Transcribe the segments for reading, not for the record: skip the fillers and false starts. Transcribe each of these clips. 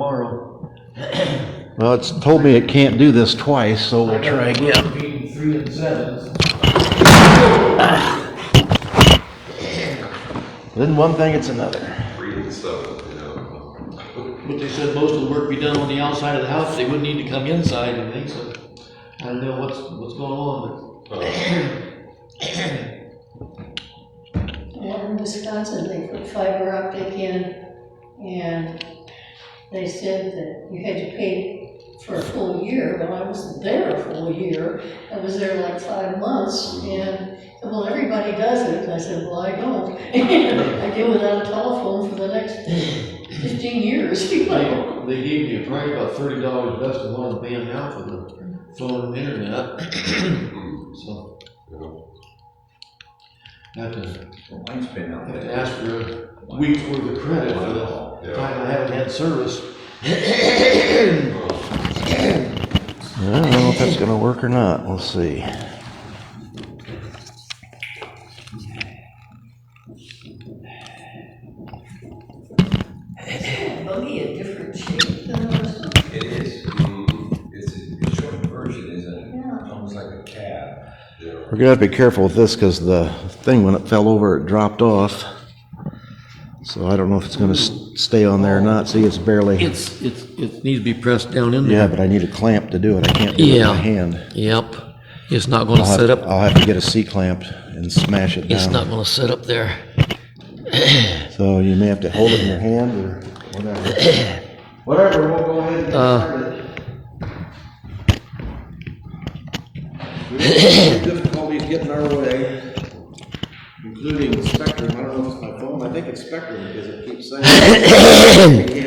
tomorrow. Well, it's told me it can't do this twice, so we'll try again. Between 3 and 7. Then one thing, it's another. 3 and 7, you know. But they said most of the work be done on the outside of the house. They wouldn't need to come inside, I think, so I don't know what's going on, but Well, in Wisconsin, they put fiber optic in, and they said that you had to pay for a full year. Well, I wasn't there a full year. I was there like 5 months, and well, everybody does it. I said, well, I don't. I go without a telephone for the next 15 years. You know? they gave me a price about $30 less than what I'm paying now for the phone and internet. So I have to ask for a week's worth of credit for the time I haven't had service. I don't know if that's going to work or not. We'll see. Buggy a different shape than the rest of them. It is. It's a short version, isn't it? Yeah. Almost like a cab. We're going to have to be careful with this because the thing, when it fell over, it dropped off. So I don't know if it's going to stay on there or not. See, it's barely. It needs to be pressed down in there. Yeah, but I need a clamp to do it. I can't do it with my hand. Yep. It's not going to set up. I'll have to get a C-clamp and smash it down. It's not going to set up there. So you may have to hold it in your hand or whatever. Whatever, we'll go ahead and get started. We have difficulties getting our way, including Spectrum. I don't know if it's my phone. I think it's Spectrum because it keeps saying we can't broadcast.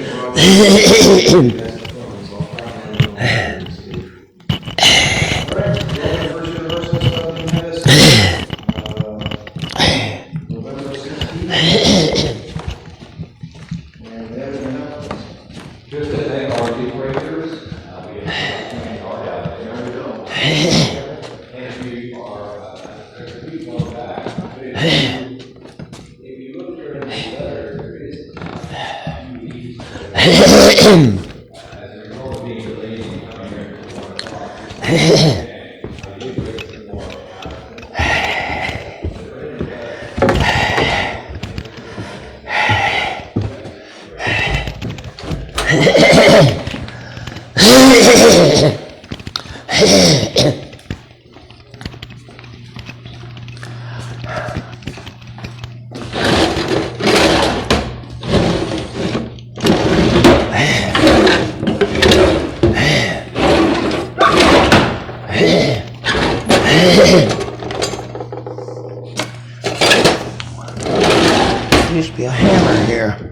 There used to be a hammer here.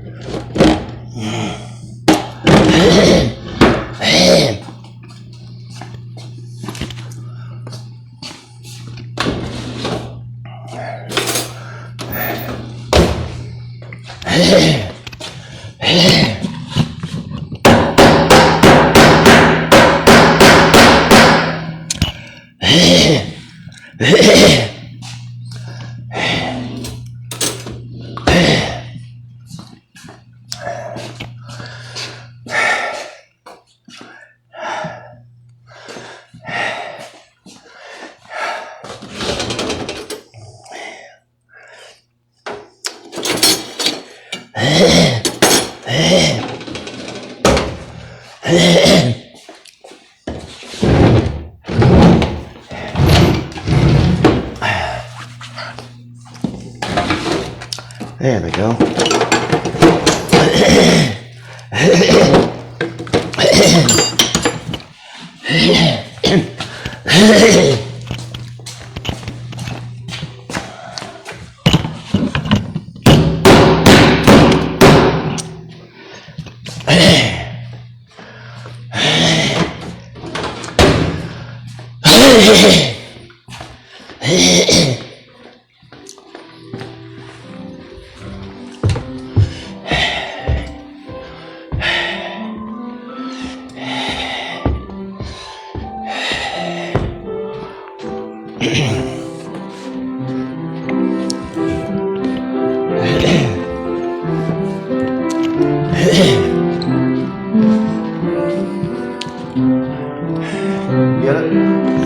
There we go.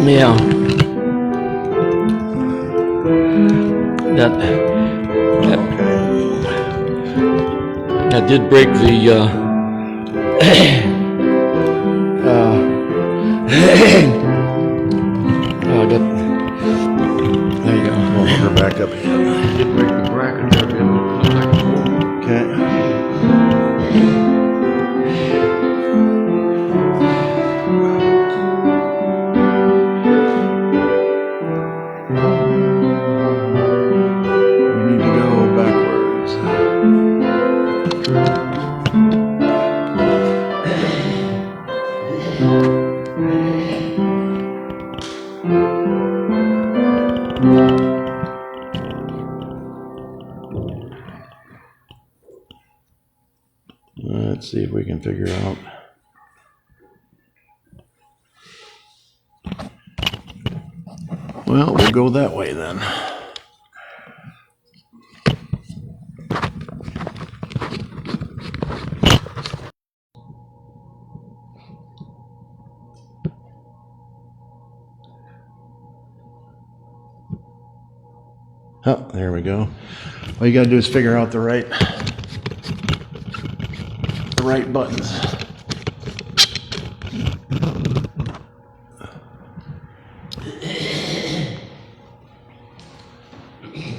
Yeah. That did break the, there you go. We're back up here. Did break the bracket there, didn't it? Looked like a hole. Okay. We need to go backwards. Let's see if we can figure out. Well, we'll go that way then. Oh, there we go. All you gotta do is figure out the right buttons.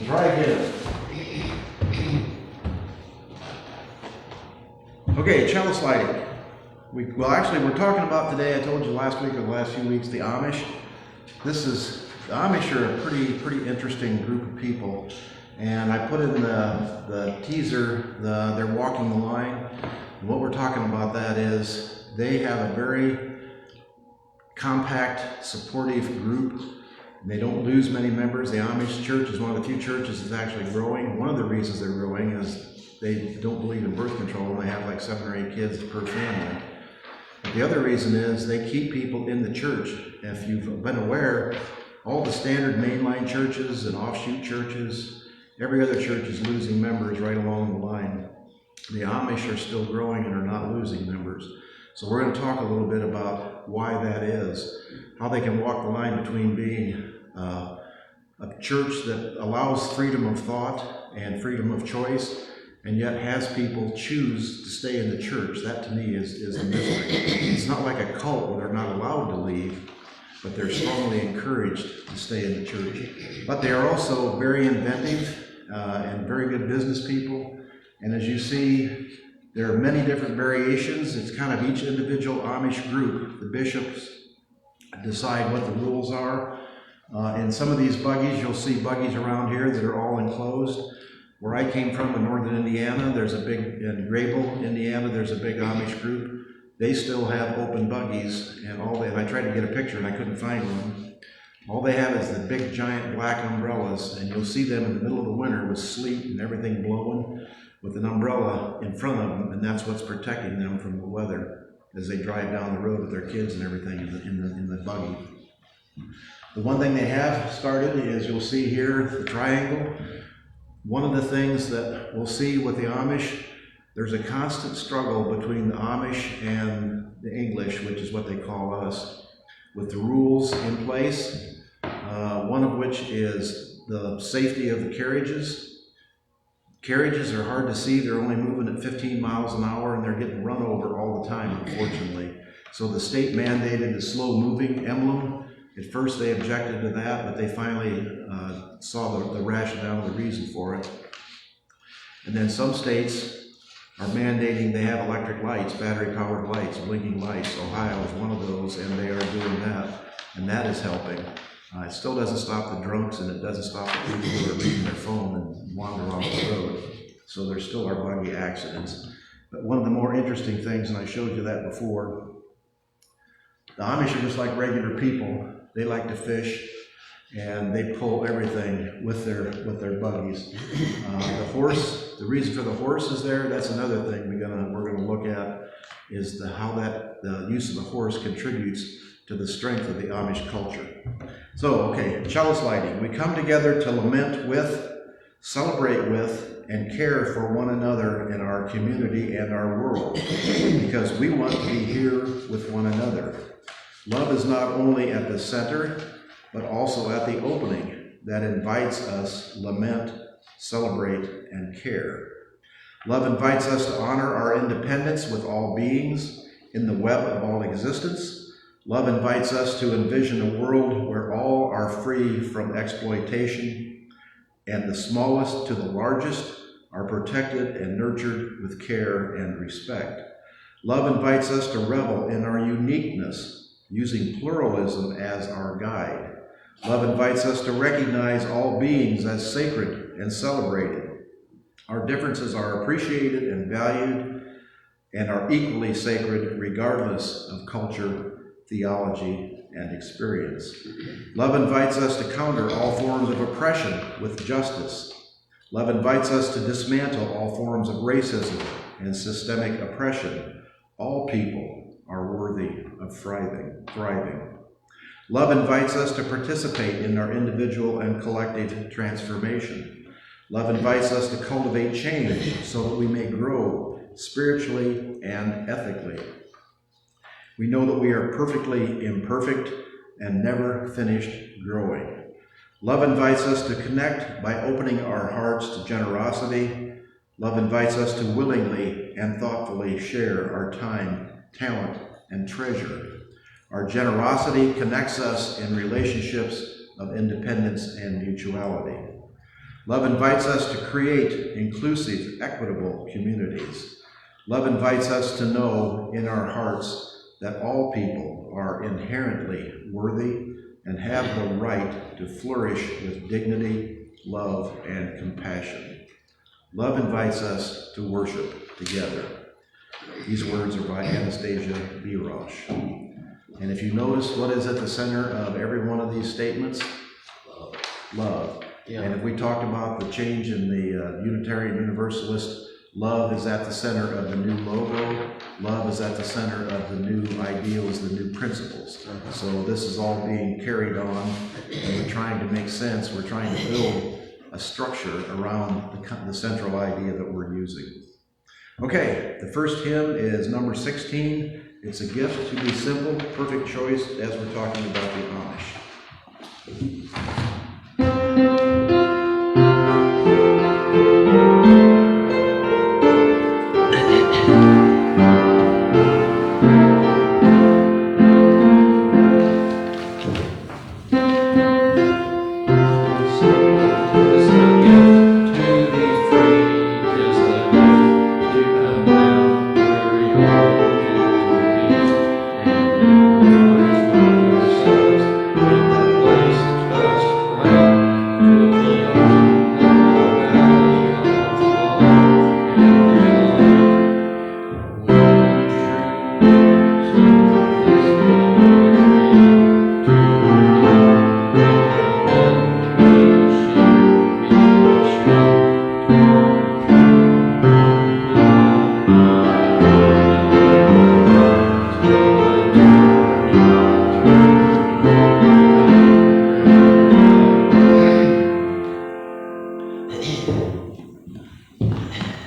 Try again. Okay, cello sliding. Actually, we're talking about today, I told you last week or the last few weeks, the Amish. The Amish are a pretty interesting group of people. And I put in the teaser, they're walking the line. And what we're talking about that is they have a very compact, supportive group. They don't lose many members. The Amish church is one of the few churches that's actually growing. One of the reasons they're growing is they don't believe in birth control and they have like 7 or 8 kids per family. But the other reason is they keep people in the church. If you've been aware, all the standard mainline churches and offshoot churches, every other church is losing members right along the line. The Amish are still growing and are not losing members. So we're going to talk a little bit about why that is, how they can walk the line between being a church that allows freedom of thought and freedom of choice, and yet has people choose to stay in the church. That to me is a mystery. It's not like a cult where they're not allowed to leave, but they're strongly encouraged to stay in the church. But they are also very inventive and very good business people. And as you see, there are many different variations. It's kind of each individual Amish group. The bishops decide what the rules are. In some of these buggies, you'll see buggies around here that are all enclosed. Where I came from in northern Indiana, in Grable, Indiana, there's a big Amish group. They still have open buggies, and I tried to get a picture and I couldn't find one. All they have is the big giant black umbrellas, and you'll see them in the middle of the winter with sleet and everything blowing, with an umbrella in front of them, and that's what's protecting them from the weather as they drive down the road with their kids and everything in the buggy. The one thing they have started is, you'll see here, the triangle. One of the things that we'll see with the Amish, there's a constant struggle between the Amish and the English, which is what they call us, with the rules in place. One of which is the safety of the carriages. Carriages are hard to see. They're only moving at 15 miles an hour and they're getting run over all the time, unfortunately. So the state mandated the slow moving emblem. At first they objected to that, but they finally saw the rationale, the reason for it. And then some states are mandating they have electric lights, battery-powered lights, blinking lights. Ohio is one of those, and they are doing that, and that is helping. It still doesn't stop the drunks, and it doesn't stop the people who are reading their phone and wander off the road. So there still are buggy accidents. But one of the more interesting things, and I showed you that before, the Amish are just like regular people. They like to fish, and they pull everything with their buggies. The reason for the horse is there. That's another thing we're gonna look at, is how the use of the horse contributes to the strength of the Amish culture. So, okay, cello sliding. We come together to lament with, celebrate with, and care for one another in our community and our world, because we want to be here with one another. Love is not only at the center, but also at the opening that invites us lament, celebrate, and care. Love invites us to honor our independence with all beings in the web of all existence. Love invites us to envision a world where all are free from exploitation, and the smallest to the largest are protected and nurtured with care and respect. Love invites us to revel in our uniqueness, using pluralism as our guide. Love invites us to recognize all beings as sacred and celebrated. Our differences are appreciated and valued and are equally sacred regardless of culture, theology, and experience. Love invites us to counter all forms of oppression with justice. Love invites us to dismantle all forms of racism and systemic oppression. All people are worthy of thriving. Love invites us to participate in our individual and collective transformation. Love invites us to cultivate change so that we may grow spiritually and ethically. We know that we are perfectly imperfect and never finished growing. Love invites us to connect by opening our hearts to generosity. Love invites us to willingly and thoughtfully share our time, talent, and treasure. Our generosity connects us in relationships of independence and mutuality. Love invites us to create inclusive, equitable communities. Love invites us to know in our hearts that all people are inherently worthy and have the right to flourish with dignity, love, and compassion. Love invites us to worship together. These words are by Anastasia Birosh. And if you notice what is at the center of every one of these statements, love. Yeah. And if we talked about the change in the Unitarian Universalist, love is at the center of the new logo. Love is at the center of the new ideals, the new principles. So this is all being carried on, and we're trying to make sense. We're trying to build a structure around the central idea that we're using. Okay, the first hymn is number 16. It's a gift to be simple, perfect choice as we're talking about the Amish.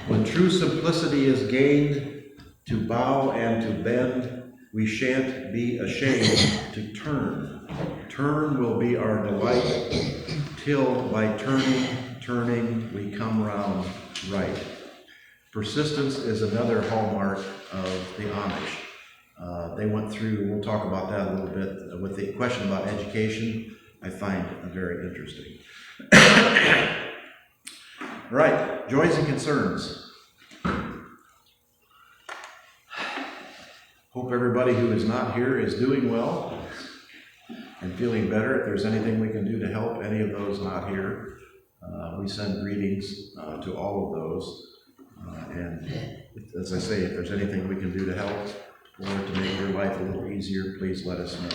When true simplicity is gained, to bow and to bend, we shan't be ashamed to turn. Turn will be our delight, till by turning, we come round right. Persistence is another hallmark of the Amish. They went through, we'll talk about that a little bit, with the question about education, I find very interesting. All right, joys and concerns. Hope everybody who is not here is doing well and feeling better. If there's anything we can do to help any of those not here, we send greetings to all of those. And as I say, if there's anything we can do to help or to make your life a little easier, please let us know.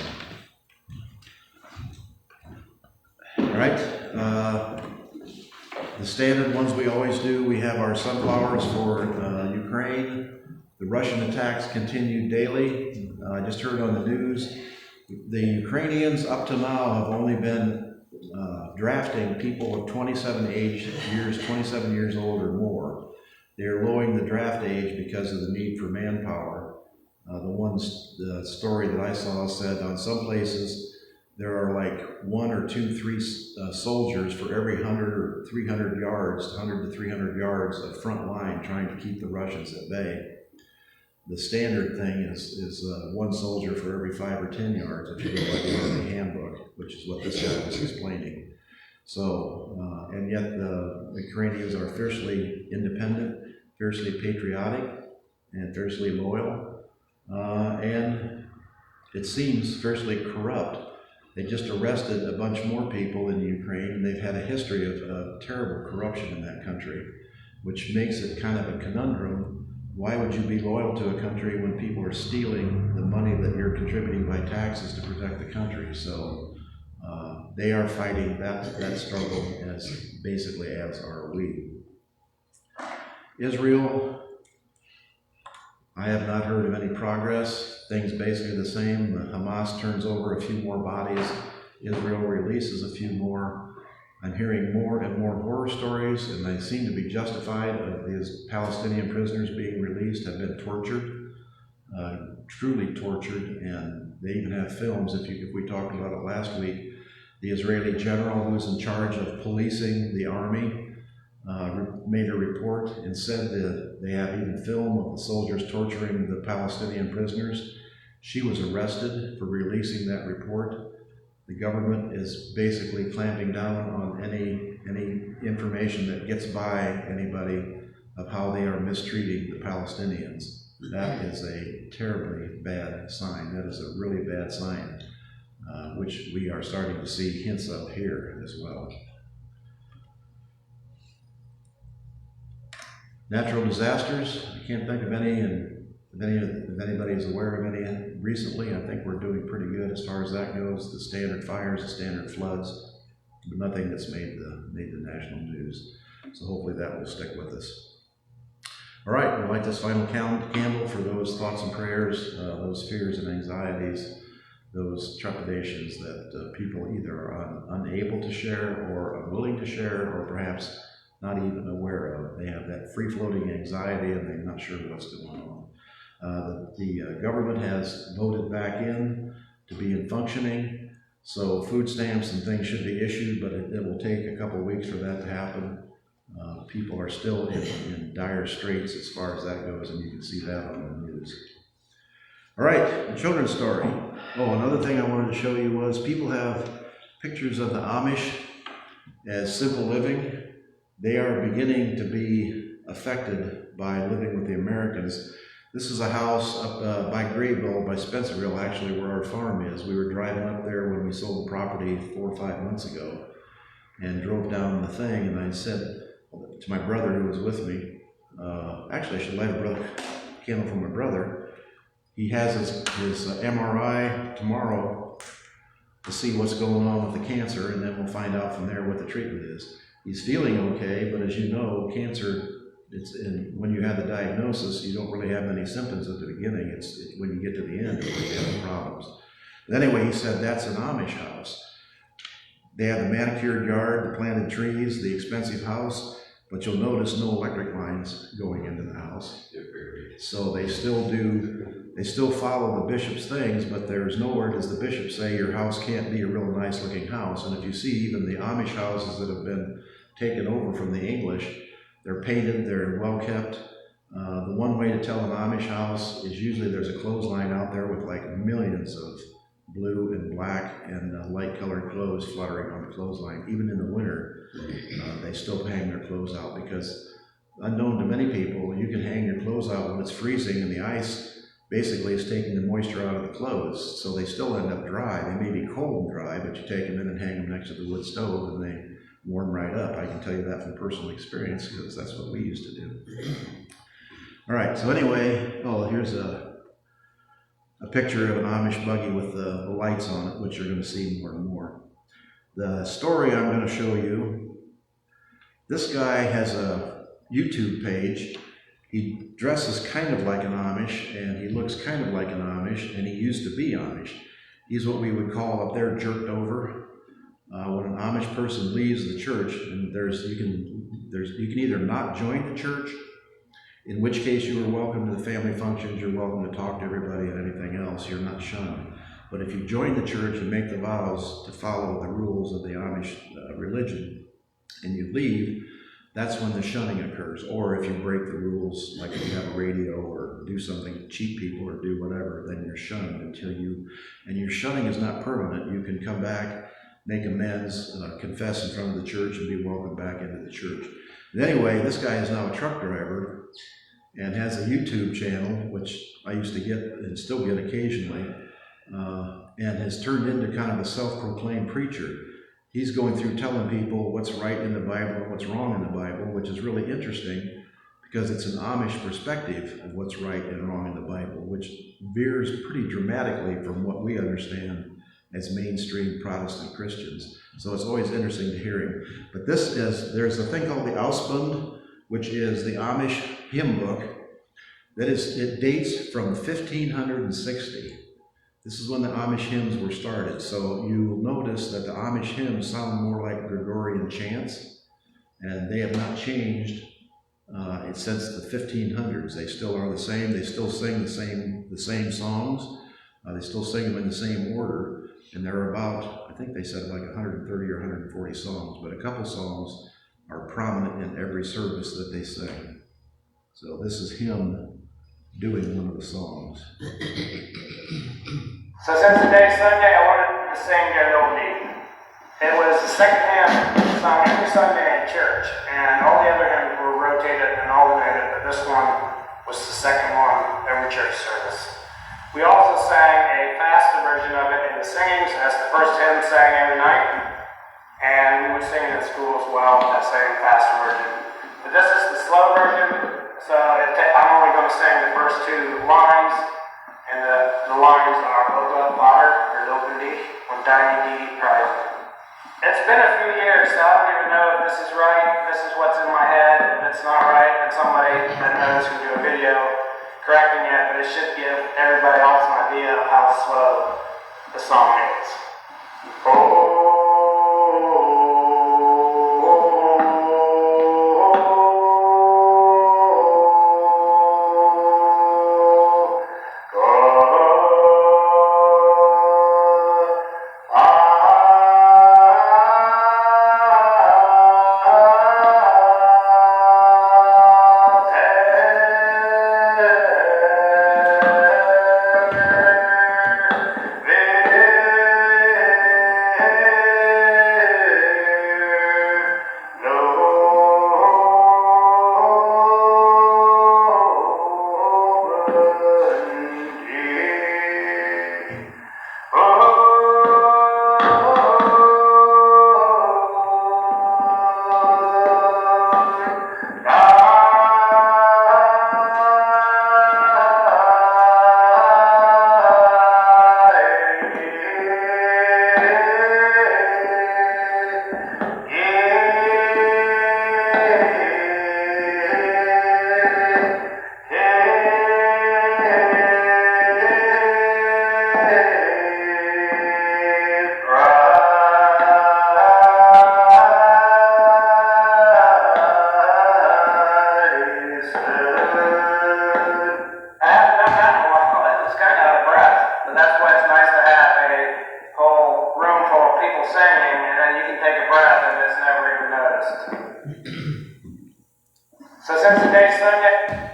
All right. The standard ones we always do, we have our sunflowers for Ukraine. The Russian attacks continue daily. I just heard on the news, the Ukrainians up to now have only been drafting people of 27 years old or more. They are lowering the draft age because of the need for manpower. The story that I saw said on some places there are like 1 or 2, 3 soldiers for every 100 or 300 yards, 100 to 300 yards of front line trying to keep the Russians at bay. The standard thing is 1 soldier for every 5 or 10 yards if you go by the Army handbook, which is what this guy was explaining. So, and yet the Ukrainians are fiercely independent, fiercely patriotic, and fiercely loyal, and it seems fiercely corrupt. They just arrested a bunch more people in Ukraine, and they've had a history of terrible corruption in that country, which makes it kind of a conundrum. Why would you be loyal to a country when people are stealing the money that you're contributing by taxes to protect the country? So they are fighting that struggle basically as are we. Israel, I have not heard of any progress. Things basically the same. Hamas turns over a few more bodies. Israel releases a few more. I'm hearing more and more horror stories, and they seem to be justified, of these Palestinian prisoners being released have been tortured, truly tortured, and they even have films. If we talked about it last week, the Israeli general who's in charge of policing the army made a report and said that they have even film of the soldiers torturing the Palestinian prisoners. She was arrested for releasing that report. The government is basically clamping down on any information that gets by anybody of how they are mistreating the Palestinians. That is a terribly bad sign. That is a really bad sign, which we are starting to see hints of here as well. Natural disasters, I can't think of any, and if anybody is aware of any recently, I think we're doing pretty good as far as that goes. The standard fires, the standard floods, but nothing that's made the national news. So hopefully that will stick with us. All right, we'd light this final candle for those thoughts and prayers, those fears and anxieties, those trepidations that people either are unable to share or unwilling to share, or perhaps not even aware of. They have that free-floating anxiety and they're not sure what's going on. The government has voted back in to be in functioning, so food stamps and things should be issued, but it will take a couple of weeks for that to happen. People are still in dire straits as far as that goes, and you can see that on the news. All right, the children's story. Oh, another thing I wanted to show you was people have pictures of the Amish as simple living. They are beginning to be affected by living with the Americans. This is a house up by Grayville, by Spencerville, actually, where our farm is. We were driving up there when we sold the property 4 or 5 months ago and drove down the thing, and I said to my brother who was with me, actually I should light a candle for my brother. He has his MRI tomorrow to see what's going on with the cancer, and then we'll find out from there what the treatment is. He's feeling okay, but as you know, cancer, when you have the diagnosis, you don't really have any symptoms at the beginning. It's when you get to the end where you have the problems. But anyway, he said that's an Amish house. They have the manicured yard, the planted trees, the expensive house, but you'll notice no electric lines going into the house. So they still follow the bishop's things, but there's nowhere does the bishop say your house can't be a real nice looking house. And if you see even the Amish houses that have been taken over from the English, they're painted, they're well kept. The one way to tell an Amish house is usually there's a clothesline out there with like millions of blue and black and light colored clothes fluttering on the clothesline. Even in the winter, they still hang their clothes out because, unknown to many people, you can hang your clothes out when it's freezing and the ice basically is taking the moisture out of the clothes, so they still end up dry. They may be cold and dry, but you take them in and hang them next to the wood stove and they warm right up. I can tell you that from personal experience because that's what we used to do. All right, so anyway, here's a picture of an Amish buggy with the lights on it, which you're going to see more and more. The story I'm going to show you, this guy has a YouTube page. He dresses kind of like an Amish, and he looks kind of like an Amish, and he used to be Amish. He's what we would call up there jerked over. When an Amish person leaves the church, and you can either not join the church, in which case you are welcome to the family functions, you're welcome to talk to everybody and anything else, you're not shunned. But if you join the church and make the vows to follow the rules of the Amish religion, and you leave, that's when the shunning occurs. Or if you break the rules, like if you have a radio or do something, cheat people or do whatever, then you're shunned until you, and your shunning is not permanent. You can come back, make amends, confess in front of the church, and be welcomed back into the church. And anyway, this guy is now a truck driver and has a YouTube channel, which I used to get and still get occasionally, and has turned into kind of a self-proclaimed preacher. He's going through telling people what's right in the Bible and what's wrong in the Bible, which is really interesting because it's an Amish perspective of what's right and wrong in the Bible, which veers pretty dramatically from what we understand as mainstream Protestant Christians. So it's always interesting to hear him. But there's a thing called the Ausbund, which is the Amish hymn book. It dates from 1560. This is when the Amish hymns were started. So you will notice that the Amish hymns sound more like Gregorian chants, and they have not changed since the 1500s. They still are the same. They still sing the same songs. They still sing them in the same order, and there are about, I think they said like 130 or 140 songs, but a couple songs are prominent in every service that they sing. So this is him doing one of the songs. So since today's Sunday, I wanted to sing an oldie. It was the second hymn sung every Sunday in church, and all the other hymns were rotated and alternated, but this one was the second one every church service. We also sang a faster version of it in the singings, as the first hymn sang every night, and we would sing it in school as well, that same faster version. But this is the slow version, so I'm only going to sing the first two lines, and the lines are Oga Potter, or Lopindi, or Dini Dee Price. It's been a few years, so I don't even know if this is right, this is what's in my head. If it's not right, then somebody that knows can do a video correcting it, but it should give everybody else an idea of how slow the song is. So since today's Sunday,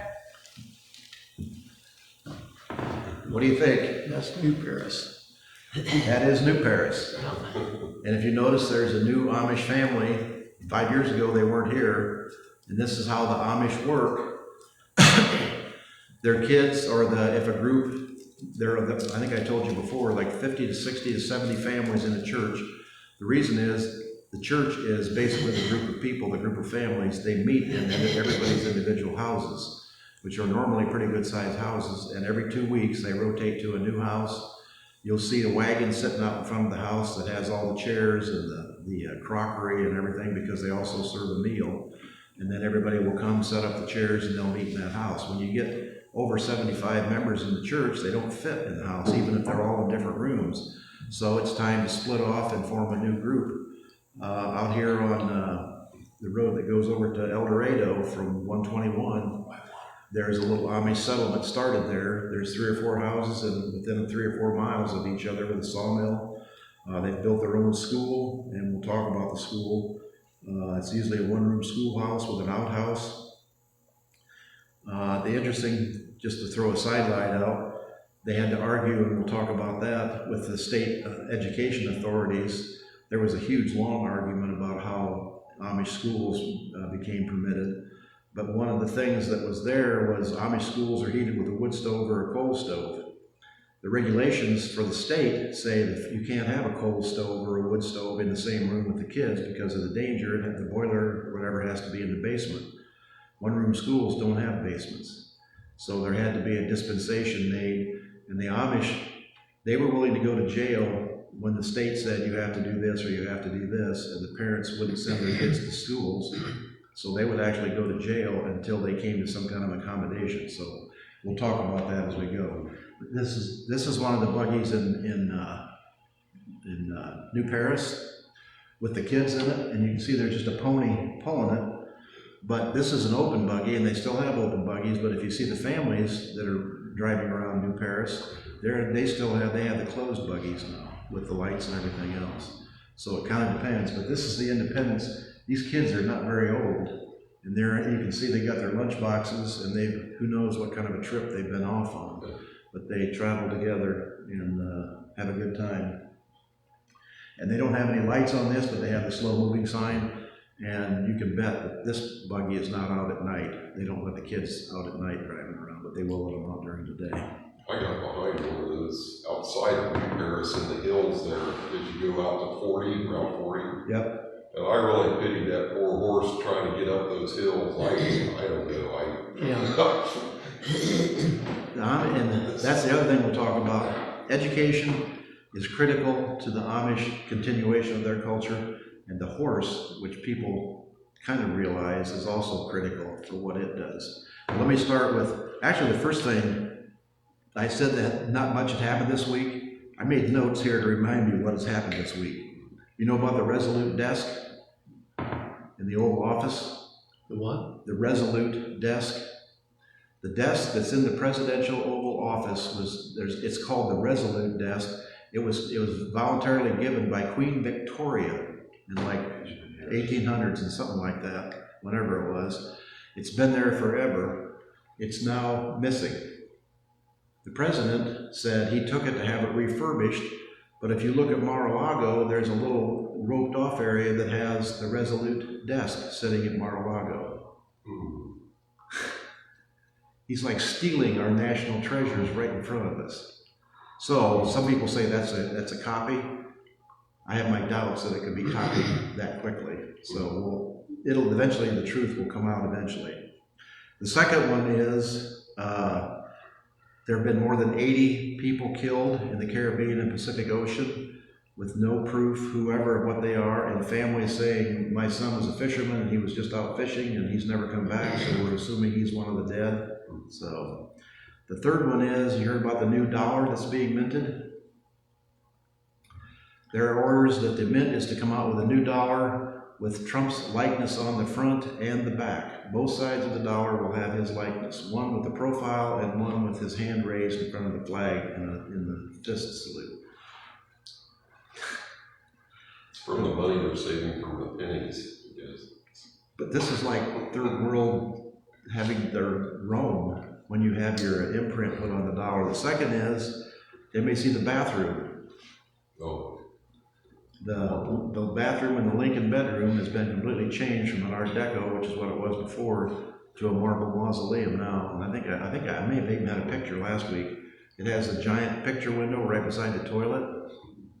What do you think? That's New Paris. That is New Paris. And if you notice, there's a new Amish family. 5 years ago, they weren't here. And this is how the Amish work. Their kids, or if a group, I think I told you before, like 50 to 60 to 70 families in a church. The reason is, the church is basically the group of people, the group of families. They meet in everybody's individual houses, which are normally pretty good sized houses. And every 2 weeks, they rotate to a new house. You'll see a wagon sitting out in front of the house that has all the chairs and the crockery and everything, because they also serve a meal. And then everybody will come set up the chairs and they'll meet in that house. When you get over 75 members in the church, they don't fit in the house, even if they're all in different rooms. So it's time to split off and form a new group. Out here on the road that goes over to El Dorado from 121, there's a little Amish settlement started there. There's 3 or 4 houses and within 3 or 4 miles of each other with a sawmill. They've built their own school, and we'll talk about the school. It's usually a one-room schoolhouse with an outhouse. The interesting, just to throw a sidelight out, they had to argue, and we'll talk about that, with the state education authorities. There was a huge, long argument about how Amish schools became permitted. But one of the things that was there was Amish schools are heated with a wood stove or a coal stove. The regulations for the state say that you can't have a coal stove or a wood stove in the same room with the kids because of the danger, and the boiler or whatever has to be in the basement. One-room schools don't have basements. So there had to be a dispensation made, and the Amish, they were willing to go to jail when the state said you have to do this or you have to do this, and the parents wouldn't send their kids to schools. So they would actually go to jail until they came to some kind of accommodation. So we'll talk about that as we go. This is one of the buggies in New Paris with the kids in it, and you can see there's just a pony pulling it. But this is an open buggy, and they still have open buggies. But if you see the families that are driving around New Paris, they have the closed buggies now with the lights and everything else. So it kind of depends. But this is the Independence. These kids are not very old, and you can see they got their lunch boxes, and who knows what kind of a trip they've been off on. But they travel together and have a good time. And they don't have any lights on this, but they have the slow moving sign. And you can bet that this buggy is not out at night. They don't let the kids out at night driving around, but they will let them out during the day. I got behind one of those outside of New Paris in the hills there. Did you go out to 40, Route 40? Yep. And I really pity that poor horse trying to get up those hills. I don't know. Yeah. And that's the other thing we'll talk about. Education is critical to the Amish continuation of their culture, and the horse, which people kind of realize is also critical for what it does. Let me start with, actually the first thing, I said that not much had happened this week. I made notes here to remind me what has happened this week. You know about the Resolute desk in the Oval Office? The what? The Resolute desk. The desk that's in the presidential Oval Office it's called the Resolute desk. It was voluntarily given by Queen Victoria in like 1800s and something like that, whenever it was. It's been there forever. It's now missing. The president said he took it to have it refurbished, but if you look at Mar-a-Lago, there's a little roped off area that has the Resolute desk sitting at Mar-a-Lago. He's like stealing our national treasures right in front of us. So some people say that's a copy. I have my doubts that it could be copied that quickly. So it'll eventually, the truth will come out eventually. The second one is there have been more than 80 people killed in the Caribbean and Pacific Ocean with no proof, whoever, what they are, and families saying, my son was a fisherman and he was just out fishing and he's never come back, so we're assuming he's one of the dead. So the third one is, you heard about the new dollar that's being minted? There are orders that the mint is to come out with a new dollar with Trump's likeness on the front and the back. Both sides of the dollar will have his likeness, one with the profile and one with his hand raised in front of the flag in the fist salute. It's from the money they're saving from the pennies, I guess. But this is like third world having their Rome when you have your imprint put on the dollar. The second is, they may see the bathroom. Oh. The bathroom in the Lincoln bedroom has been completely changed from an Art Deco, which is what it was before, to a marble mausoleum now. And I think I may have even had a picture last week. It has a giant picture window right beside the toilet,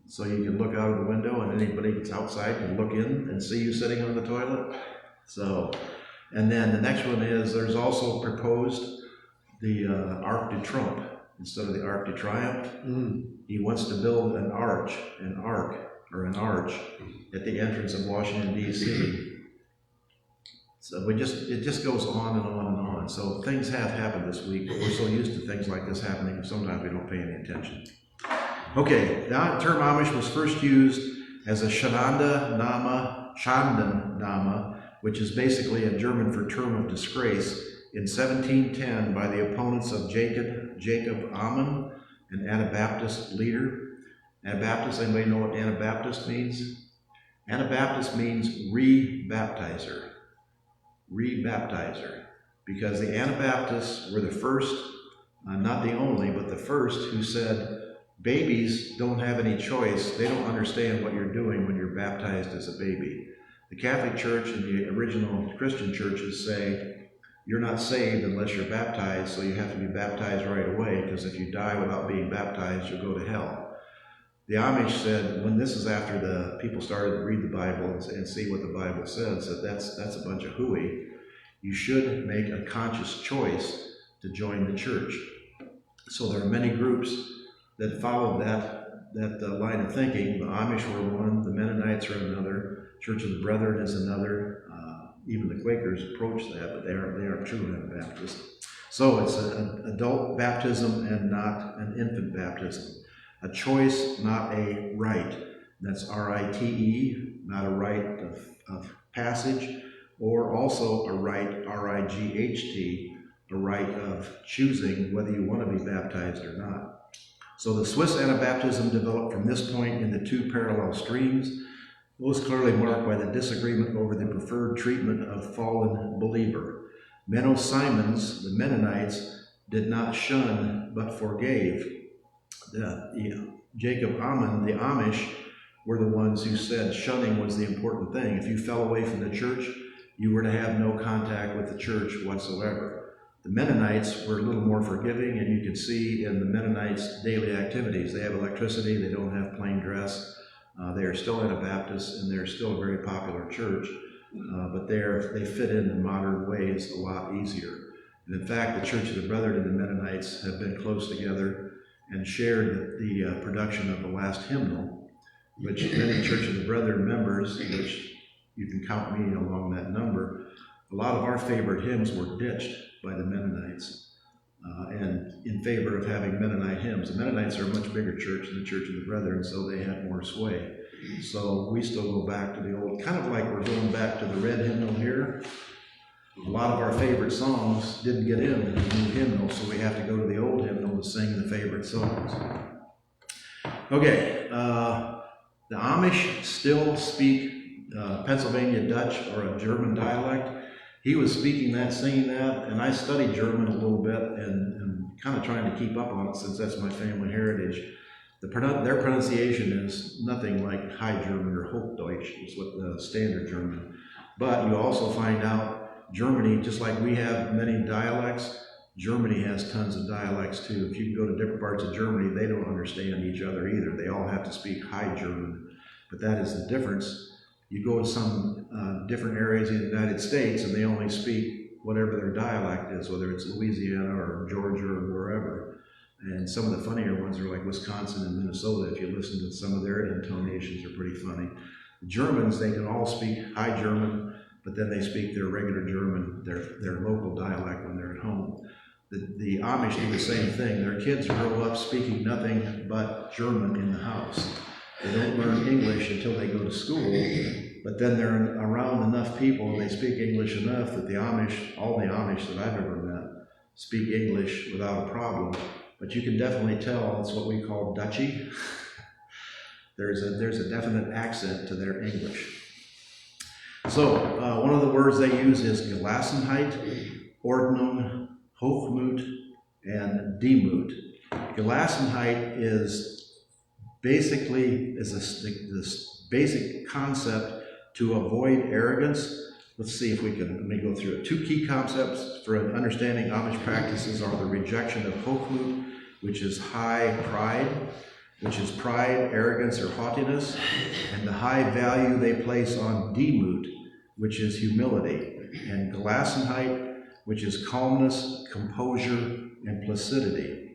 so you can look out of the window and anybody that's outside can look in and see you sitting on the toilet. So, and then the next one is, there's also proposed the Arc de Triomphe instead of the Arc de Triomphe. He wants to build an arch at the entrance of Washington, D.C. So it just goes on and on and on. So things have happened this week, but we're so used to things like this happening, sometimes we don't pay any attention. Okay, the term Amish was first used as a Schanden Nama, which is basically a German for term of disgrace. in 1710 by the opponents of Jacob Ammon, an Anabaptist leader. Anabaptist, anybody know what Anabaptist means? Anabaptist means re-baptizer. Re-baptizer. Because the Anabaptists were the first, not the only, but the first who said, babies don't have any choice. They don't understand what you're doing when you're baptized as a baby. The Catholic Church and the original Christian churches say, you're not saved unless you're baptized, so you have to be baptized right away, because if you die without being baptized, you'll go to hell. The Amish said, when this is after the people started to read the Bible and see what the Bible says, that that's a bunch of hooey. You should make a conscious choice to join the church. So there are many groups that followed that line of thinking. The Amish were one, the Mennonites are another, Church of the Brethren is another. Even the Quakers approach that, but they aren't true Anabaptists. So it's an adult baptism and not an infant baptism. A choice, not a rite. That's R-I-T-E, not a rite of passage, or also a rite, R-I-G-H-T, a rite of choosing whether you want to be baptized or not. So the Swiss Anabaptism developed from this point into two parallel streams, most clearly marked by the disagreement over the preferred treatment of fallen believer. Menno Simons, the Mennonites, did not shun but forgave. Jacob Ammon, the Amish, were the ones who said shunning was the important thing. If you fell away from the church, you were to have no contact with the church whatsoever. The Mennonites were a little more forgiving, and you can see in the Mennonites' daily activities. They have electricity, they don't have plain dress. They are still Anabaptists, and they're still a very popular church, but they fit in modern ways a lot easier. And in fact, the Church of the Brethren and the Mennonites have been close together and shared the production of the last hymnal, which many Church of the Brethren members, which you can count me along that number, a lot of our favorite hymns were ditched by the Mennonites. And in favor of having Mennonite hymns. The Mennonites are a much bigger church than the Church of the Brethren, so they had more sway. So we still go back to the old, kind of like we're going back to the red hymnal here. A lot of our favorite songs didn't get into the new hymnal, so we have to go to the old hymnal to sing the favorite songs. Okay, the Amish still speak Pennsylvania Dutch or a German dialect. He was speaking that, singing that, and I studied German a little bit and kind of trying to keep up on it since that's my family heritage. Their pronunciation is nothing like High German or Hochdeutsch, is what the standard German. But you also find out Germany, just like we have many dialects, Germany has tons of dialects too. If you go to different parts of Germany, they don't understand each other either. They all have to speak High German, but that is the difference. You go to some different areas in the United States and they only speak whatever their dialect is, whether it's Louisiana or Georgia or wherever. And some of the funnier ones are like Wisconsin and Minnesota. If you listen to some of their intonations, are pretty funny. The Germans, they can all speak High German, but then they speak their regular German, their local dialect when they're at home. The Amish do the same thing. Their kids grow up speaking nothing but German in the house. They don't learn English until they go to school, but then they're around enough people and they speak English enough that the Amish, all the Amish that I've ever met, speak English without a problem. But you can definitely tell it's what we call Dutchy. There's a definite accent to their English. So one of the words they use is Gelassenheit, Ordnung, Hochmut, and Demut. Gelassenheit is basically this basic concept to avoid arrogance. Let's see if we can, let me go through it. Two key concepts for understanding Amish practices are the rejection of Hochmut, which is high pride, which is pride, arrogance, or haughtiness, and the high value they place on Demut, which is humility, and Gelassenheit, which is calmness, composure, and placidity,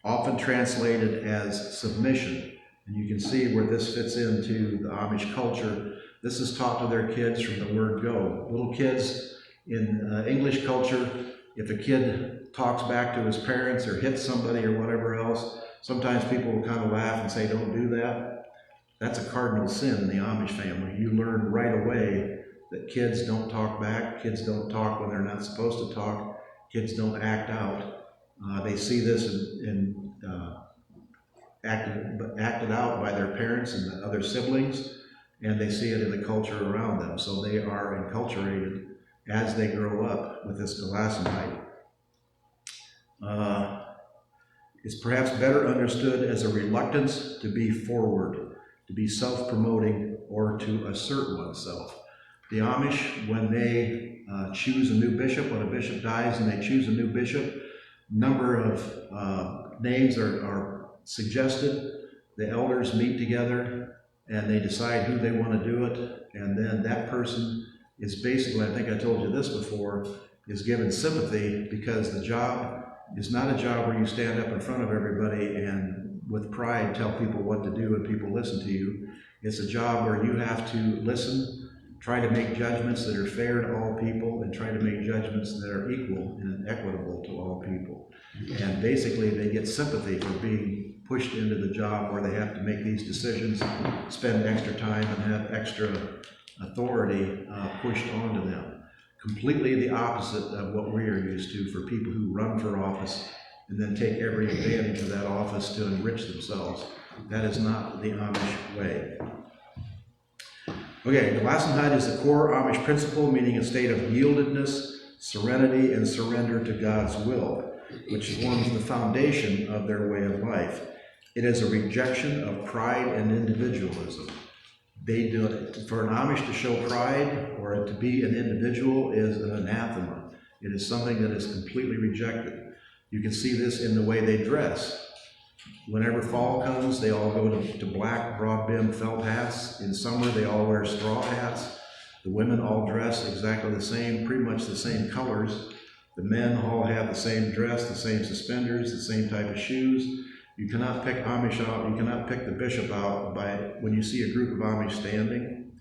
often translated as submission. And you can see where this fits into the Amish culture. This is taught to their kids from the word go. Little kids in English culture, if a kid talks back to his parents or hits somebody or whatever else, sometimes people will kind of laugh and say, don't do that. That's a cardinal sin in the Amish family. You learn right away that kids don't talk back, kids don't talk when they're not supposed to talk, kids don't act out. They see this acted out by their parents and the other siblings, and they see it in the culture around them. So they are enculturated as they grow up with this Gelassenheit. It's perhaps better understood as a reluctance to be forward, to be self-promoting, or to assert oneself. The Amish, when they choose a new bishop, when a bishop dies and they choose a new bishop, number of names are suggested. The elders meet together and they decide who they want to do it, and then that person is basically, I think I told you this before, is given sympathy, because the job is not a job where you stand up in front of everybody and with pride tell people what to do and people listen to you. It's a job where you have to listen, try to make judgments that are fair to all people, and try to make judgments that are equal and equitable to all people. And basically they get sympathy for being pushed into the job where they have to make these decisions, spend extra time, and have extra authority pushed onto them. Completely the opposite of what we are used to for people who run for office and then take every advantage of that office to enrich themselves. That is not the Amish way. Okay, Gelassenheit is the core Amish principle, meaning a state of yieldedness, serenity, and surrender to God's will, which forms the foundation of their way of life. It is a rejection of pride and individualism. They do it. For an Amish to show pride or to be an individual is an anathema. It is something that is completely rejected. You can see this in the way they dress. Whenever fall comes, they all go to black broad-brimmed felt hats. In summer, they all wear straw hats. The women all dress exactly the same, pretty much the same colors. The men all have the same dress, the same suspenders, the same type of shoes. You cannot pick Amish out, you cannot pick the bishop out by when you see a group of Amish standing.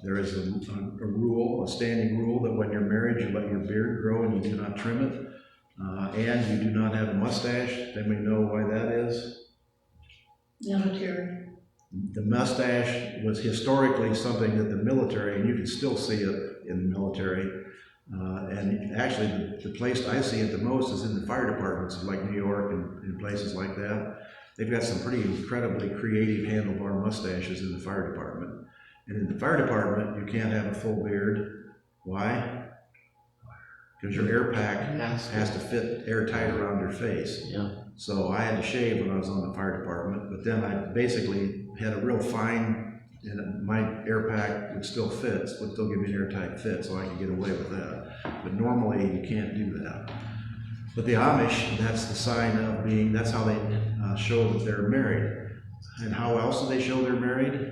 There is a rule, a standing rule, that when you're married, you let your beard grow and you do not trim it. And you do not have a mustache. Then we know why that is. Military. The mustache was historically something that the military, and you can still see it in the military, and actually the place I see it the most is in the fire departments like New York and places like that. They've got some pretty incredibly creative handlebar mustaches in the fire department. And in the fire department, you can't have a full beard. Why? Because your air pack has to fit airtight around your face. Yeah. So I had to shave when I was on the fire department, but then I basically had a real fine, and my air pack would still fit, would still give me an airtight fit, so I could get away with that. But normally you can't do that. But the Amish, that's the sign of being, that's how they show that they're married. And how else do they show they're married?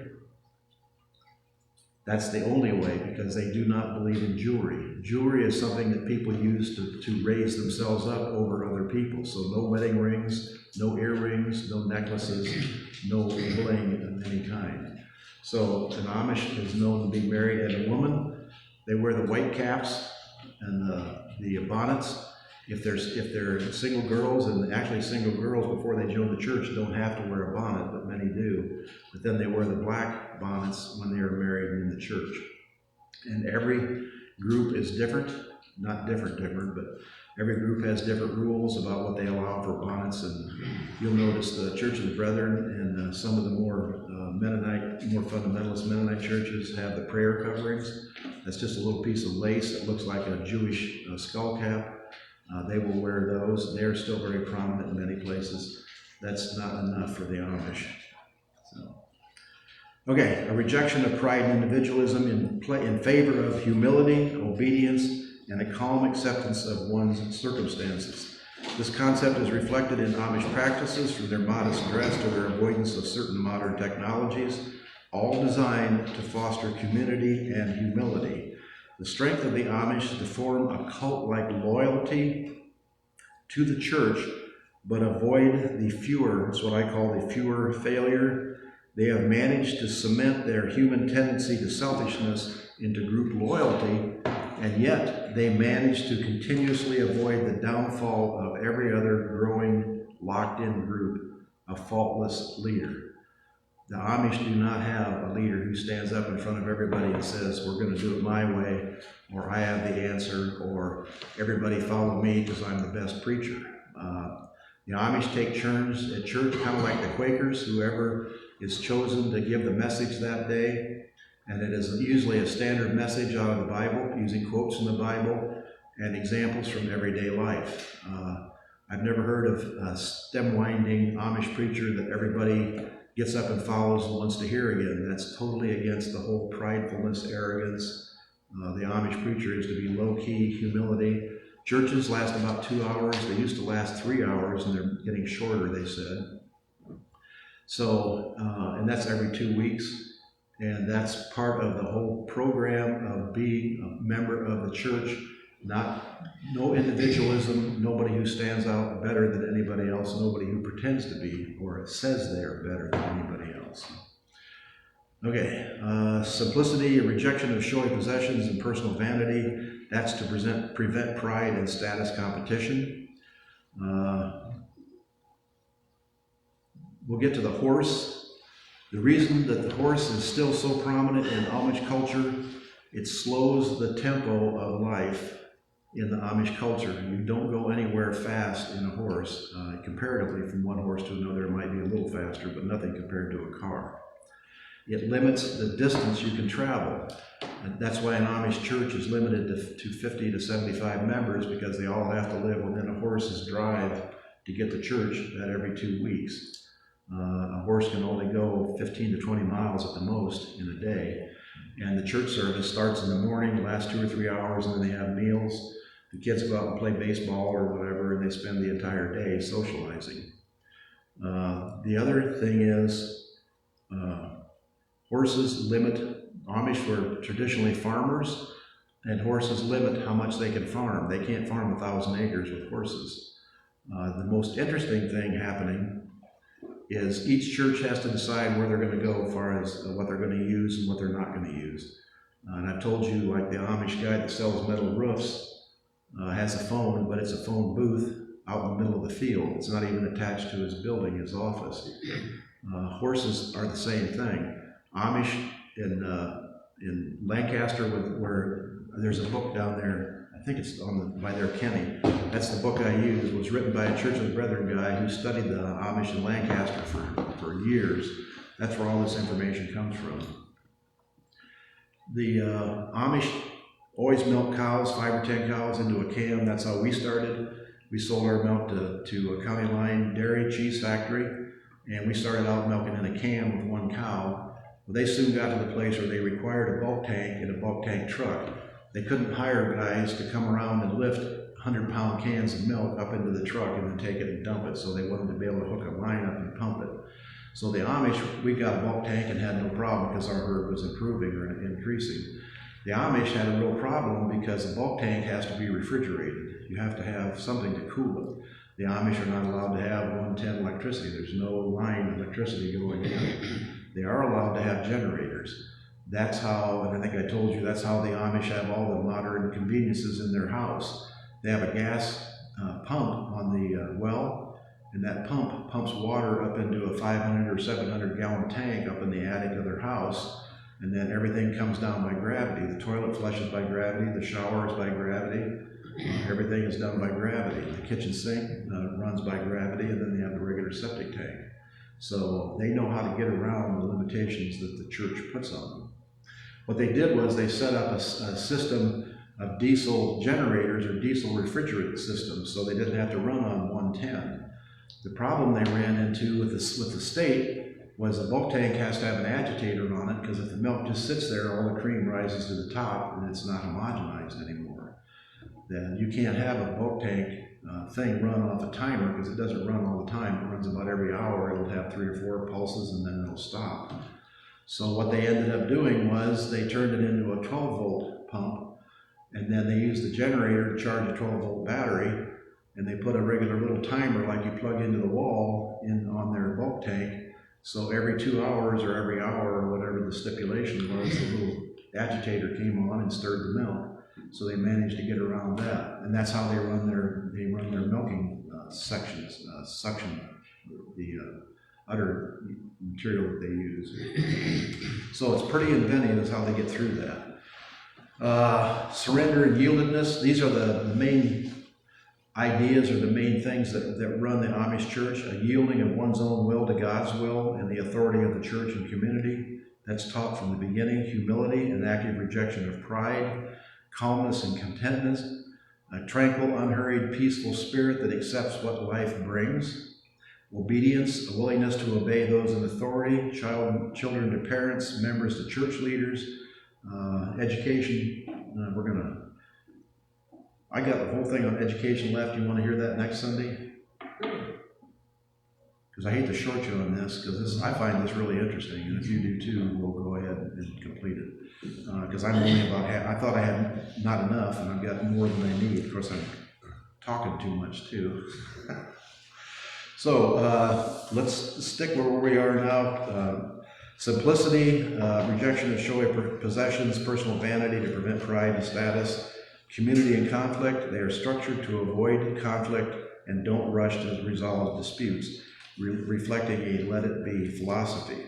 That's the only way, because they do not believe in jewelry. Jewelry is something that people use to raise themselves up over other people. So no wedding rings, no earrings, no necklaces, no bling of any kind. So an Amish is known to be married, and a woman, they wear the white caps and the bonnets. If they're single girls, and actually single girls before they join the church don't have to wear a bonnet, but many do. But then they wear the black bonnets when they are married in the church. And every group is different, not different, but every group has different rules about what they allow for bonnets. And you'll notice the Church of the Brethren and some of the more Mennonite, more fundamentalist Mennonite churches have the prayer coverings. That's just a little piece of lace that looks like a Jewish skull cap. They will wear those. They're still very prominent in many places. That's not enough for the Amish. So, okay, a rejection of pride and individualism in favor of humility, obedience, and a calm acceptance of one's circumstances. This concept is reflected in Amish practices, from their modest dress to their avoidance of certain modern technologies, all designed to foster community and humility. The strength of the Amish to form a cult-like loyalty to the church, but avoid the fewer, it's what I call the fewer failure. They have managed to cement their human tendency to selfishness into group loyalty, and yet they manage to continuously avoid the downfall of every other growing, locked-in group, a faultless leader. The Amish do not have a leader who stands up in front of everybody and says, we're going to do it my way, or I have the answer, or everybody follow me because I'm the best preacher. The Amish take turns at church, kind of like the Quakers, whoever is chosen to give the message that day. And it is usually a standard message out of the Bible, using quotes from the Bible and examples from everyday life. I've never heard of a stem-winding Amish preacher that everybody gets up and follows and wants to hear again. That's totally against the whole pridefulness, arrogance. The Amish preacher is to be low-key, humility. Churches last about 2 hours. They used to last 3 hours, and they're getting shorter, they said. So, and that's every 2 weeks. And that's part of the whole program of being a member of the church. No individualism, nobody who stands out better than anybody else, nobody who pretends to be or says they are better than anybody else. Okay, simplicity, a rejection of showy possessions and personal vanity. That's to prevent pride and status competition. We'll get to the horse. The reason that the horse is still so prominent in Amish culture, it slows the tempo of life in the Amish culture. You don't go anywhere fast in a horse. Comparatively, from one horse to another, it might be a little faster, but nothing compared to a car. It limits the distance you can travel. And that's why an Amish church is limited to 50 to 75 members, because they all have to live within a horse's drive to get to church every 2 weeks. A horse can only go 15 to 20 miles at the most in a day. And the church service starts in the morning, lasts 2 or 3 hours, and then they have meals. The kids go out and play baseball or whatever, and they spend the entire day socializing. The other thing is horses limit. Amish were traditionally farmers, and horses limit how much they can farm. They can't farm 1,000 acres with horses. The most interesting thing happening is each church has to decide where they're going to go as far as what they're going to use and what they're not going to use. And I've told you, like the Amish guy that sells metal roofs has a phone, but it's a phone booth out in the middle of the field. It's not even attached to his building, his office. Horses are the same thing. Amish in Lancaster, where there's a book down there, I think it's by their Kenny. That's the book I use. It was written by a Church of the Brethren guy who studied the Amish in Lancaster for years. That's where all this information comes from. The Amish always milk cows, 5 or 10 cows into a can. That's how we started. We sold our milk to a county line dairy cheese factory, and we started out milking in a can with 1 cow. Well, they soon got to the place where they required a bulk tank and a bulk tank truck. They couldn't hire guys to come around and lift 100-pound cans of milk up into the truck and then take it and dump it, so they wanted to be able to hook a line up and pump it. So the Amish, we got a bulk tank and had no problem because our herd was improving or increasing. The Amish had a real problem because the bulk tank has to be refrigerated. You have to have something to cool it. The Amish are not allowed to have 110 electricity. There's no line of electricity going in. They are allowed to have generators. That's how, and I think I told you, that's how the Amish have all the modern conveniences in their house. They have a gas pump on the well, and that pump pumps water up into a 500 or 700 gallon tank up in the attic of their house, and then everything comes down by gravity. The toilet flushes by gravity, the shower is by gravity, everything is done by gravity. The kitchen sink runs by gravity, and then they have the regular septic tank. So they know how to get around the limitations that the church puts on them. What they did was they set up a system of diesel generators or diesel refrigerant systems, so they didn't have to run on 110. The problem they ran into with the state was a bulk tank has to have an agitator on it, because if the milk just sits there, all the cream rises to the top and it's not homogenized anymore. Then you can't have a bulk tank thing run off a timer, because it doesn't run all the time. It runs about every hour. It'll have 3 or 4 pulses and then it'll stop. So what they ended up doing was they turned it into a 12-volt pump, and then they used the generator to charge a 12-volt battery, and they put a regular little timer like you plug into the wall on their bulk tank. So every 2 hours or every hour or whatever the stipulation was, the little agitator came on and stirred the milk. So they managed to get around that, and that's how they run their milking suction, the other material that they use. So it's pretty inventive is how they get through that. Surrender and yieldedness, these are the main ideas or the main things that run the Amish church. A yielding of one's own will to God's will and the authority of the church and community. That's taught from the beginning. Humility and active rejection of pride. Calmness and contentment. A tranquil, unhurried, peaceful spirit that accepts what life brings. Obedience, a willingness to obey those in authority. Children to parents, members to church leaders. Education, I got the whole thing on education left. You want to hear that next Sunday? Because I hate to short you on this, because I find this really interesting, and if you do too, we'll go ahead and complete it. Because I'm only about half. I thought I had not enough, and I've got more than I need. Of course, I'm talking too much too. So let's stick where we are now. Simplicity, rejection of showy possessions, personal vanity to prevent pride and status. Community and conflict, they are structured to avoid conflict and don't rush to resolve disputes, reflecting a let it be philosophy.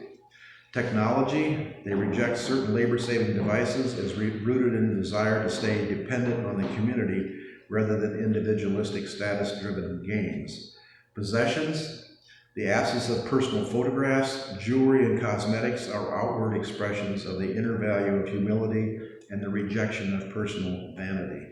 Technology, they reject certain labor-saving devices as rooted in the desire to stay dependent on the community rather than individualistic status-driven gains. Possessions, the absence of personal photographs, jewelry, and cosmetics are outward expressions of the inner value of humility and the rejection of personal vanity.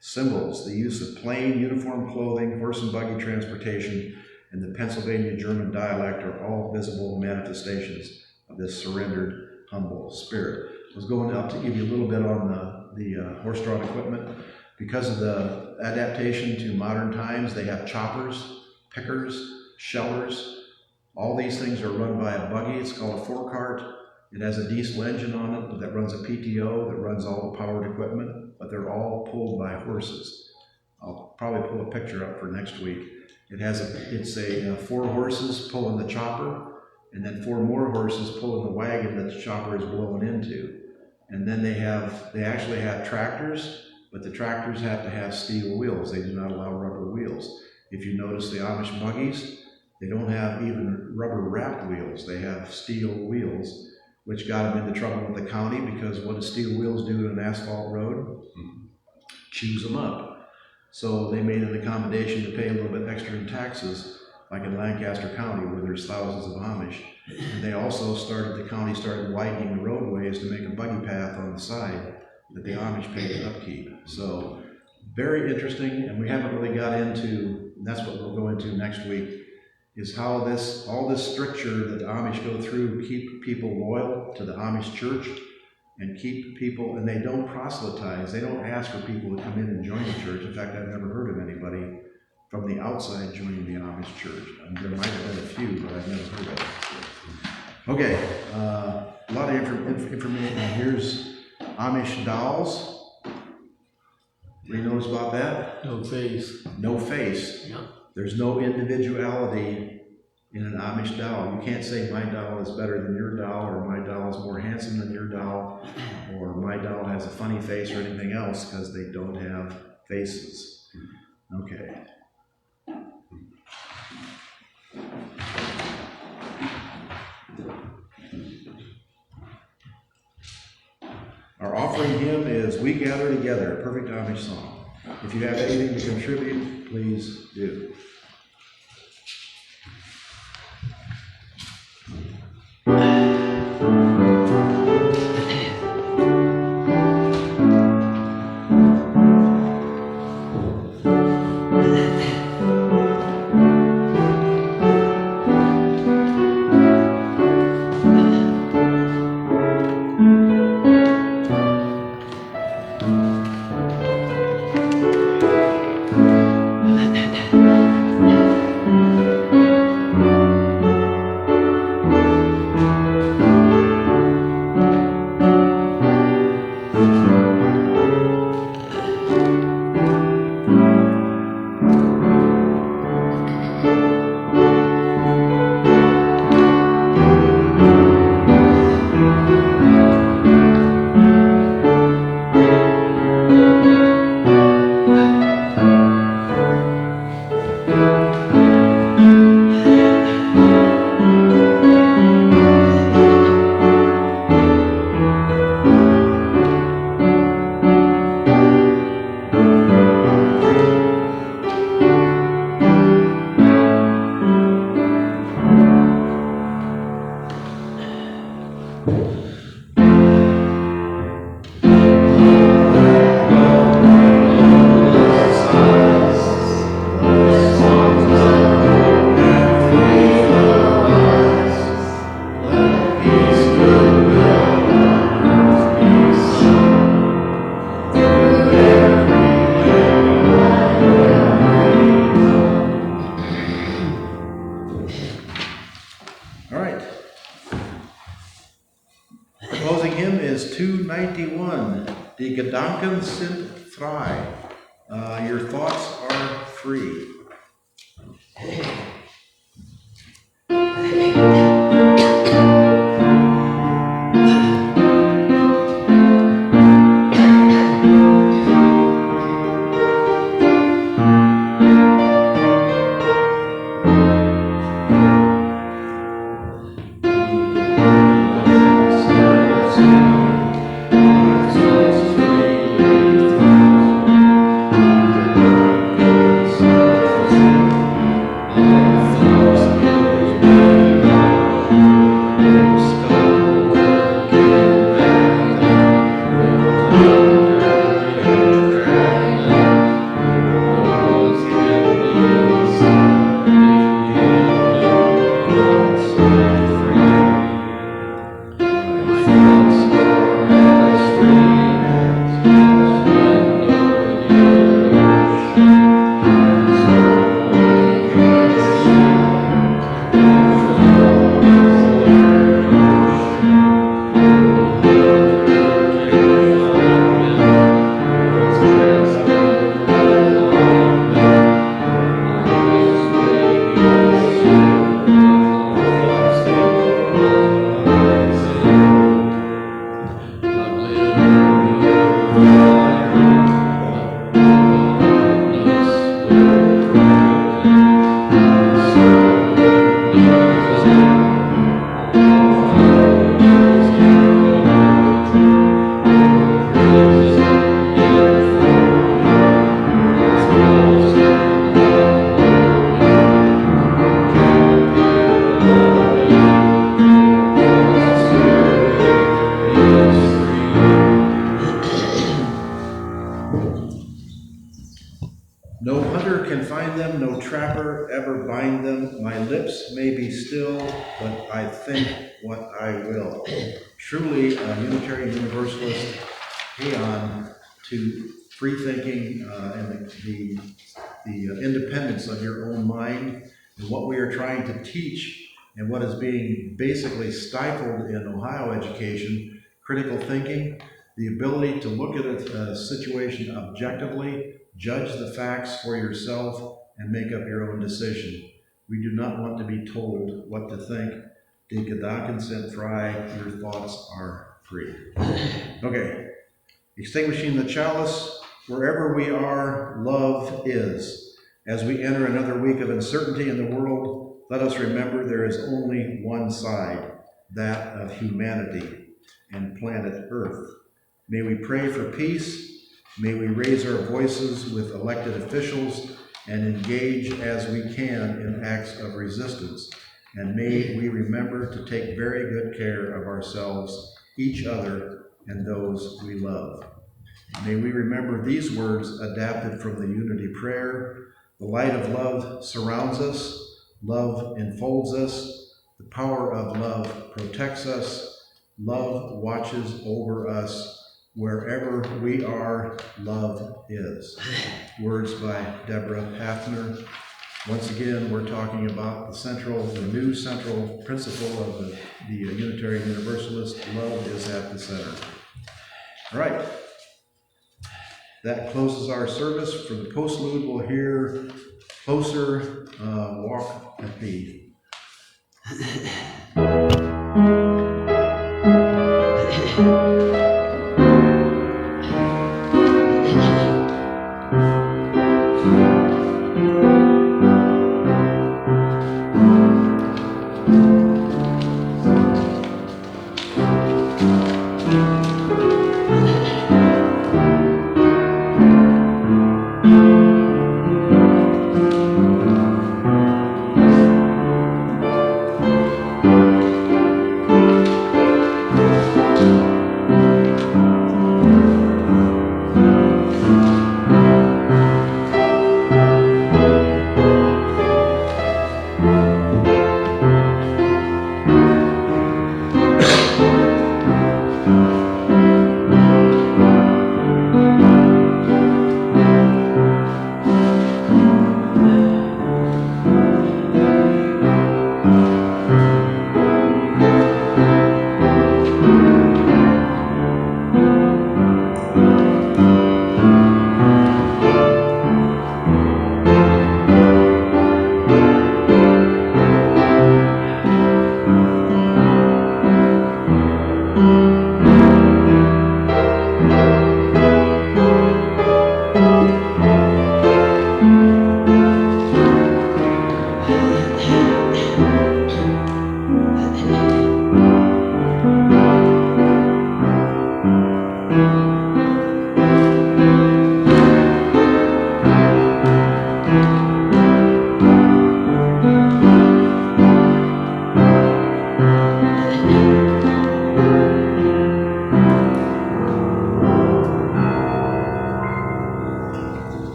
Symbols, the use of plain, uniform clothing, horse and buggy transportation, and the Pennsylvania German dialect are all visible manifestations of this surrendered, humble spirit. I was going out to give you a little bit on the horse-drawn equipment. Because of the adaptation to modern times, they have choppers, pickers, shellers. All these things are run by a buggy. It's called a four-cart. It has a diesel engine on it that runs a PTO, that runs all the powered equipment, but they're all pulled by horses. I'll probably pull a picture up for next week. It's 4 horses pulling the chopper, and then 4 more horses pulling the wagon that the chopper is blowing into. And then they actually have tractors, but the tractors have to have steel wheels. They do not allow rubber wheels. If you notice the Amish buggies, they don't have even rubber wrapped wheels. They have steel wheels, which got them into trouble with the county because what do steel wheels do to an asphalt road? Chews them up. So they made an accommodation to pay a little bit extra in taxes, like in Lancaster County where there's thousands of Amish. And they also the county started widening the roadways to make a buggy path on the side that the Amish pay to upkeep. So very interesting, and we haven't really got into, and that's what we'll go into next week, is how all this stricture that the Amish go through keep people loyal to the Amish church and keep people, and they don't proselytize. They don't ask for people to come in and join the church. In fact, I've never heard of anybody from the outside joining the Amish church. There might have been a few, but I've never heard of it. Okay, a lot of information. Here's Amish dolls. What do you notice about that? No face. No face. Yeah. There's no individuality in an Amish doll. You can't say my doll is better than your doll, or my doll is more handsome than your doll, or my doll has a funny face or anything else, because they don't have faces. Okay. Our offering hymn is We Gather Together, a perfect Amish song. If you have anything to contribute, please do. is 291. Die Gedanken sind frei. Your thoughts are free. No hunter can find them, no trapper ever bind them. My lips may be still, but I think what I will. Truly a Unitarian Universalist paean to free thinking and the independence of your own mind, and what we are trying to teach and what is being basically stifled in Ohio education, critical thinking, the ability to look at a situation objectively, judge the facts for yourself, and make up your own decision. We do not want to be told what to think. Die Gedanken sind frei, your thoughts are free. Okay, extinguishing the chalice. Wherever we are, love is. As we enter another week of uncertainty in the world, let us remember there is only one side, that of humanity and planet Earth. May we pray for peace. May we raise our voices with elected officials and engage as we can in acts of resistance. And may we remember to take very good care of ourselves, each other, and those we love. May we remember these words adapted from the Unity Prayer. The light of love surrounds us. Love enfolds us. The power of love protects us. Love watches over us. Wherever we are, love is. Words by Deborah Hafner. Once again, we're talking about the new central principle of the Unitarian Universalist. Love is at the center. All right. That closes our service. For the postlude, we'll hear Closer, Walk at Thee.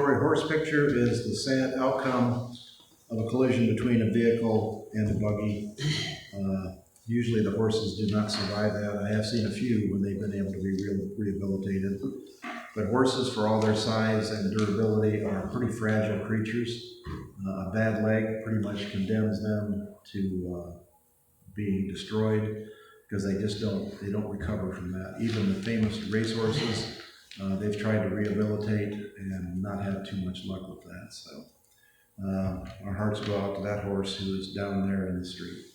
celebratory horse picture is the sad outcome of a collision between a vehicle and a buggy. Usually the horses do not survive that. I have seen a few when they've been able to be rehabilitated. But horses, for all their size and durability, are pretty fragile creatures. A bad leg pretty much condemns them to being destroyed because they don't recover from that. Even the famous racehorses, they've tried to rehabilitate and not had too much luck with that. So our hearts go out to that horse who is down there in the street.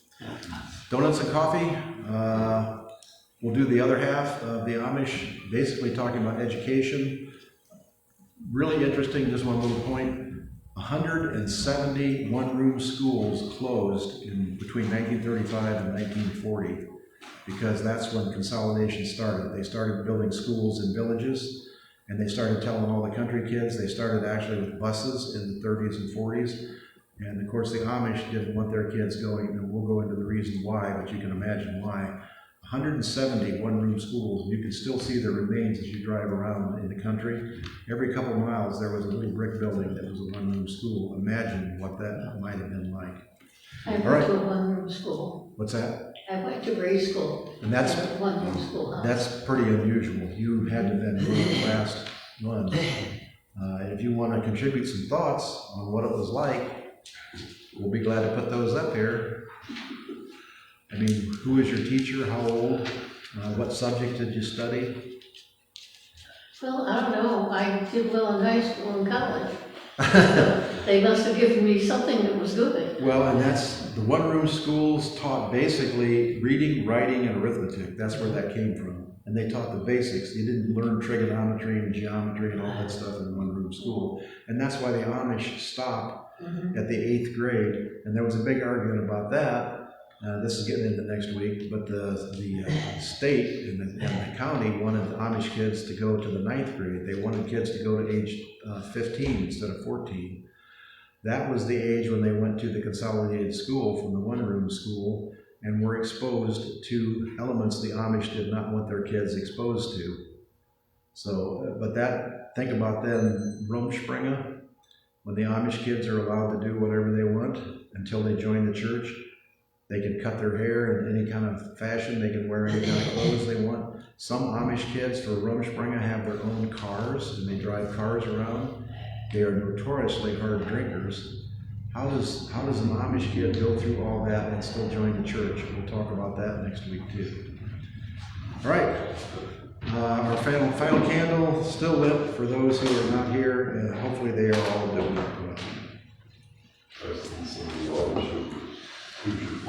Donuts and coffee. We'll do the other half of the Amish, basically talking about education. Really interesting, just one little point. 170 one-room schools closed in between 1935 and 1940 because that's when consolidation started. They started building schools in villages, and they started telling all the country kids. They started actually with buses in the 30s and 40s. And of course the Amish didn't want their kids going, and we'll go into the reason why, but you can imagine why. 170 one-room schools, and you can still see the remains as you drive around in the country. Every couple miles there was a little brick building that was a one-room school. Imagine what that might have been like. I went to a one-room school. What's that? I went to grade school. And that's at a one-room schoolhouse. That's pretty unusual. You had to have been one of the last ones. If you want to contribute some thoughts on what it was like, we'll be glad to put those up here. I mean, who is your teacher? How old? What subject did you study? Well, I don't know. I did well in high school and college. They must have given me something that was good. Well, and that's the one-room schools taught basically reading, writing, and arithmetic. That's where that came from. And they taught the basics. You didn't learn trigonometry and geometry and all that stuff in one-room school. And that's why the Amish stopped at the 8th grade. And there was a big argument about that. This is getting into next week, but the state and the county wanted the Amish kids to go to the 9th grade. They wanted kids to go to age 15 instead of 14. That was the age when they went to the consolidated school from the one-room school and were exposed to elements the Amish did not want their kids exposed to. So, but think about them, Rumspringa, when the Amish kids are allowed to do whatever they want until they join the church. They can cut their hair in any kind of fashion. They can wear any kind of clothes they want. Some Amish kids for Rumspringa have their own cars and they drive cars around. They are notoriously hard drinkers. How does an Amish kid go through all that and still join the church? We'll talk about that next week too. All right. Our final candle still lit for those who are not here, and hopefully they are all doing well. I think some of the Amish who should